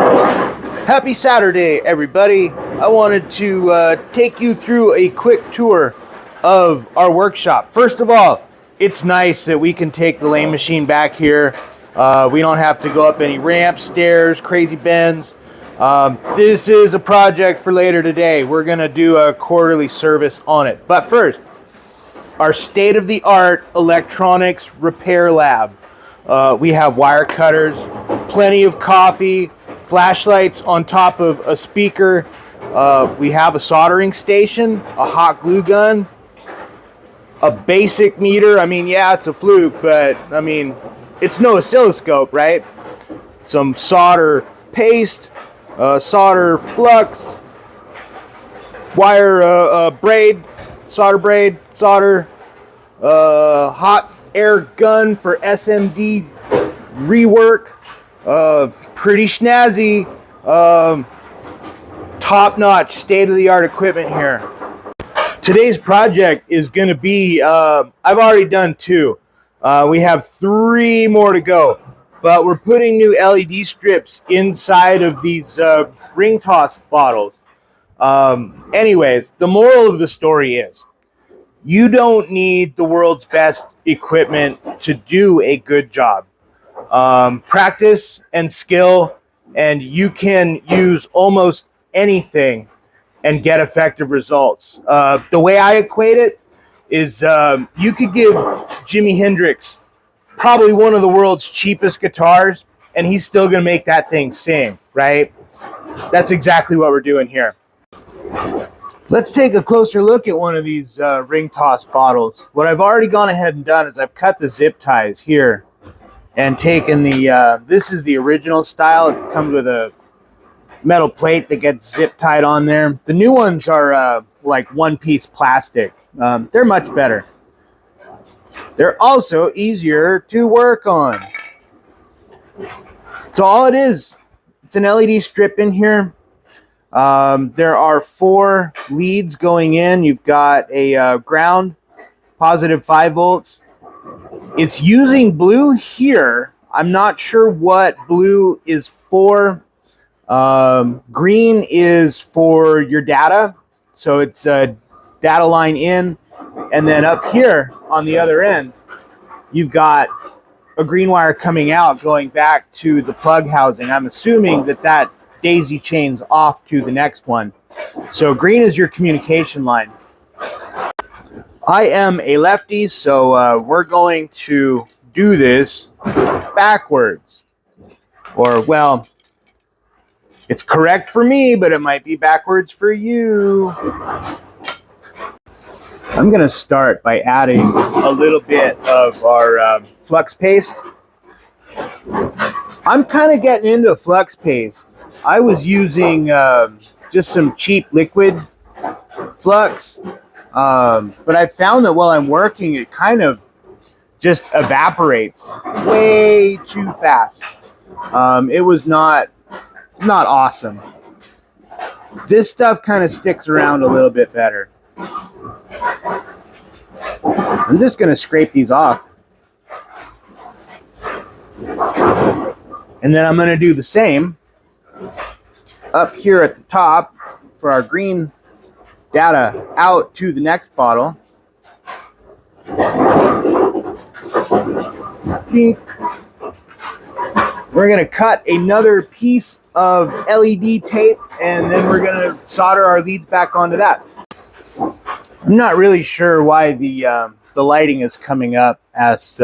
Happy Saturday, everybody. I wanted to take you through a quick tour of our workshop. First of all, it's nice that we can take the laying machine back here. We don't have to go up any ramps, stairs, crazy bends. This is a project for later today. We're going to do a quarterly service on it. But first, our state-of-the-art electronics repair lab. We have wire cutters, plenty of coffee, flashlights on top of a speaker. We have a soldering station, a hot glue gun, a basic meter. I mean, yeah, it's a fluke, but I mean, it's no oscilloscope, right? Some solder paste, solder flux, wire braid, solder, hot air gun for SMD rework. Pretty snazzy, top-notch, state-of-the-art equipment here. Today's project is going to be, I've already done 2. We have 3 more to go, but we're putting new LED strips inside of these ring toss bottles. Anyways, the moral of the story is, you don't need the world's best equipment to do a good job. Practice and skill, and you can use almost anything and get effective results. The way I equate it is you could give Jimi Hendrix probably one of the world's cheapest guitars, and he's still going to make that thing sing, right? That's exactly what we're doing here. Let's take a closer look at one of these ring toss bottles. What I've already gone ahead and done is I've cut the zip ties here and taken the, this is the original style. It comes with a metal plate that gets zip tied on there. The new ones are like one-piece plastic. They're much better. They're also easier to work on. So all it is, it's an LED strip in here. There are 4 leads going in. You've got a ground, positive 5 volts. It's using blue here. I'm not sure what blue is for. Green is for your data. So it's a data line in. And then up here on the other end, you've got a green wire coming out going back to the plug housing. I'm assuming that that daisy chains off to the next one. So green is your communication line. I am a lefty, so we're going to do this backwards. Or, well, it's correct for me, but it might be backwards for you. I'm going to start by adding a little bit of our flux paste. I'm kind of getting into flux paste. I was using just some cheap liquid flux. But I found that while I'm working, it kind of just evaporates way too fast. It was not awesome. This stuff kind of sticks around a little bit better. I'm just going to scrape these off. And then I'm going to do the same up here at the top for our green data out to the next bottle. We're going to cut another piece of LED tape, and then we're going to solder our leads back onto that. I'm not really sure why the lighting is coming up as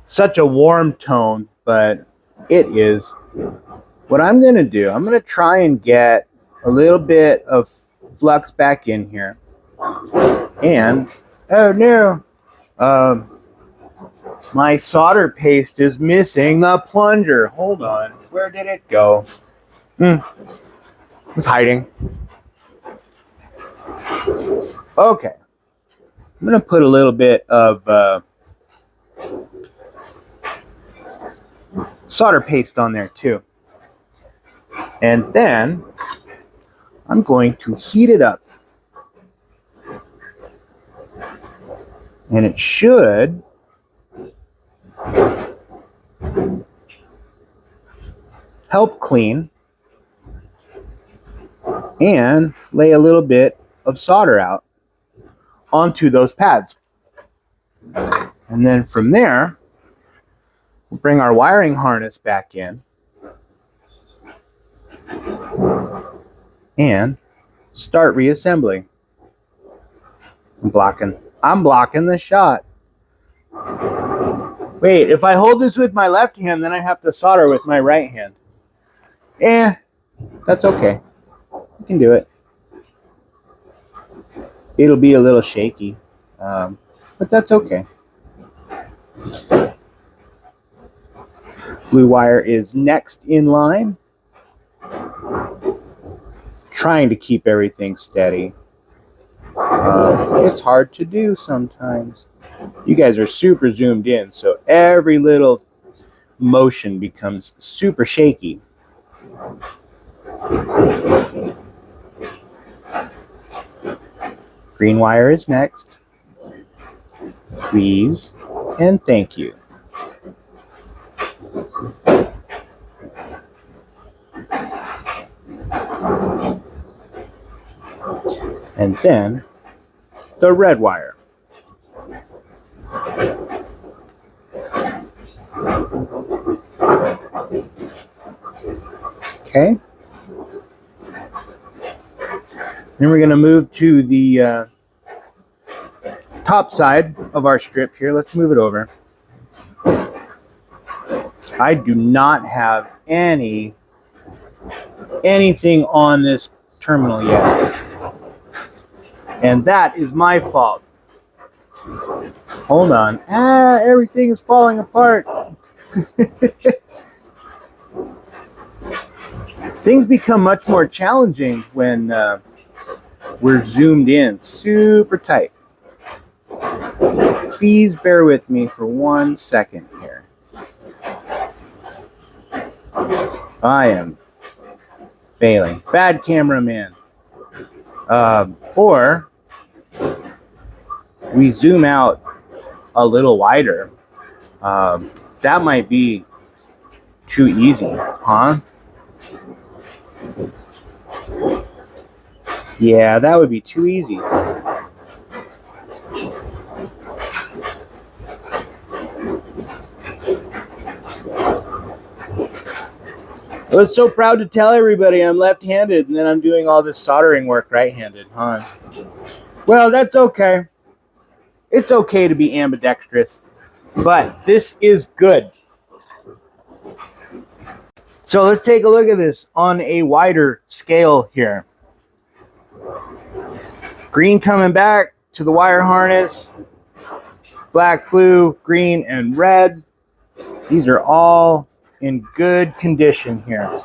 such a warm tone, but it is. What I'm going to do, I'm going to try and get a little bit of flux back in here. And, oh no, my solder paste is missing the plunger. Hold on, where did it go? It's hiding. Okay, I'm going to put a little bit of solder paste on there too. And then I'm going to heat it up. And it should help clean and lay a little bit of solder out onto those pads. And then from there, we'll bring our wiring harness back in and start reassembling. I'm blocking the shot. Wait, if I hold this with my left hand, then I have to solder with my right hand. That's okay. You can do it. It'll be a little shaky, but that's okay. Blue wire is next in line. Trying to keep everything steady. It's hard to do sometimes. You guys are super zoomed in, so every little motion becomes super shaky. Green wire is next. Please and thank you. And then the red wire. Okay. Then we're going to move to the top side of our strip here. Let's move it over. I do not have anything on this terminal yet. And that is my fault. Hold on. Everything is falling apart. Things become much more challenging when we're zoomed in super tight. Please bear with me for 1 second here. I am failing. Bad cameraman. Or we zoom out a little wider. That might be too easy, huh? Yeah, that would be too easy. I was so proud to tell everybody I'm left-handed, and then I'm doing all this soldering work right-handed, huh? Well, that's okay. It's okay to be ambidextrous, but this is good. So let's take a look at this on a wider scale here. Green coming back to the wire harness. Black, blue, green, and red. These are all in good condition here.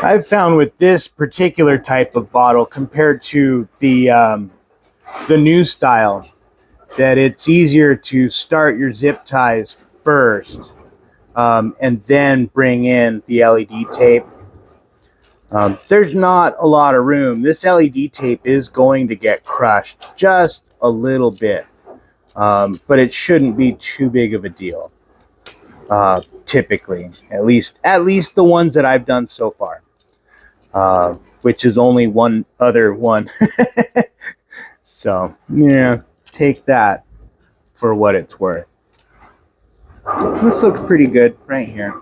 I've found with this particular type of bottle compared to the new style that it's easier to start your zip ties first and then bring in the LED tape. There's not a lot of room. This LED tape is going to get crushed just a little bit, but it shouldn't be too big of a deal. Typically, at least the ones that I've done so far, which is only one other one. So yeah, take that for what it's worth. This looks pretty good right here.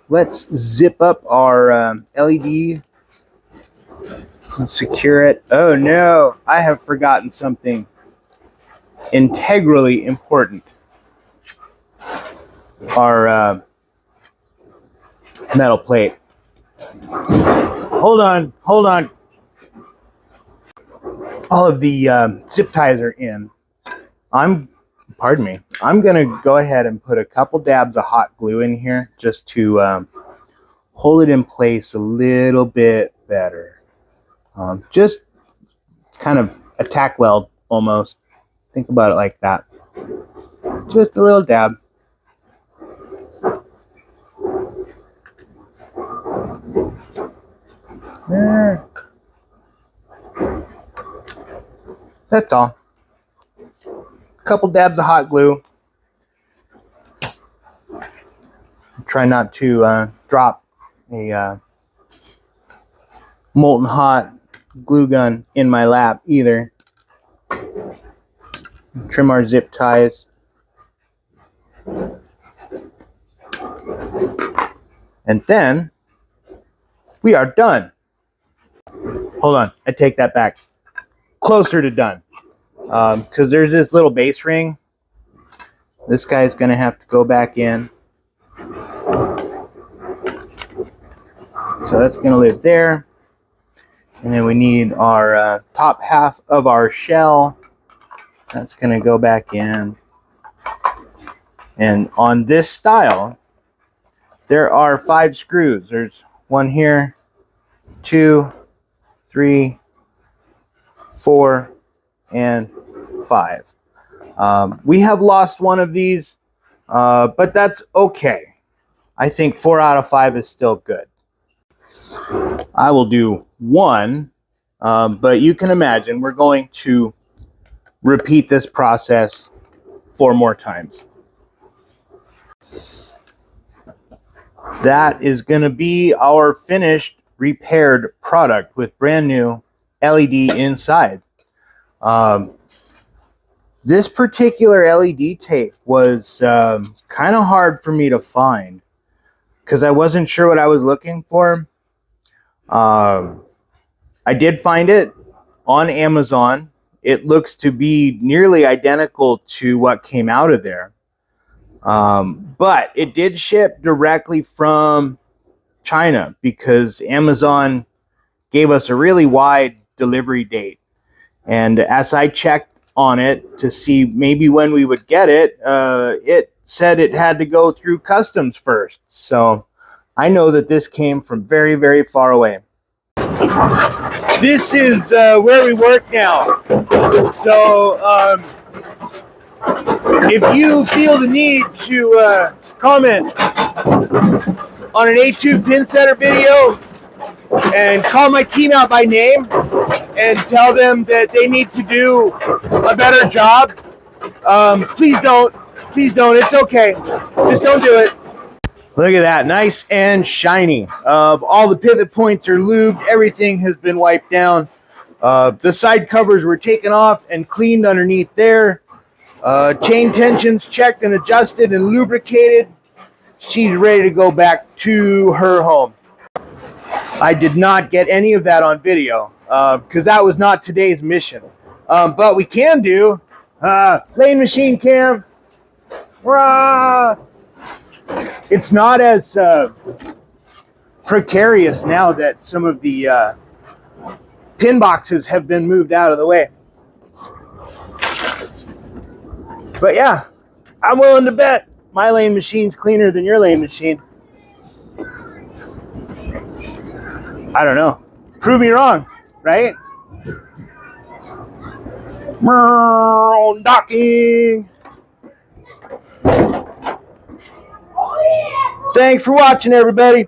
Let's zip up our LED and secure it. Oh no, I have forgotten something integrally important. Our metal plate. Hold on. All of the zip ties are in. I'm gonna go ahead and put a couple dabs of hot glue in here just to hold it in place a little bit better. Just kind of a tack weld almost. Think about it like that. Just a little dab. There. That's all. A couple dabs of hot glue. Try not to drop a molten hot glue gun in my lap either. Trim our zip ties. And then we are done. Hold on, I take that back. Closer to done. Because there's this little base ring. This guy's going to have to go back in. So that's going to live there. And then we need our top half of our shell. That's going to go back in. And on this style, there are 5 screws. There's one here, 2, 3, 4, and 5. We have lost one of these, but that's okay. I think 4 out of 5 is still good. I will do one, but you can imagine we're going to repeat this process 4 more times. That is going to be our finished repaired product with brand new LED inside. This particular LED tape was kind of hard for me to find because I wasn't sure what I was looking for. I did find it on Amazon. It looks to be nearly identical to what came out of there. But it did ship directly from China because Amazon gave us a really wide delivery date. And as I checked on it to see maybe when we would get it, it said it had to go through customs first. So I know that this came from very, very far away. This is where we work now. So if you feel the need to comment on an A2 pin setter video and call my team out by name and tell them that they need to do a better job, please don't. Please don't. It's okay. Just don't do it. Look at that. Nice and shiny. All the pivot points are lubed. Everything has been wiped down. The side covers were taken off and cleaned underneath there. Chain tensions checked and adjusted and lubricated. She's ready to go back to her home. I did not get any of that on video because that was not today's mission. But we can do lane machine cam. Rah! It's not as precarious now that some of the pin boxes have been moved out of the way. But yeah, I'm willing to bet my lane machine's cleaner than your lane machine. I don't know. Prove me wrong, right? Docking. Thanks for watching, everybody.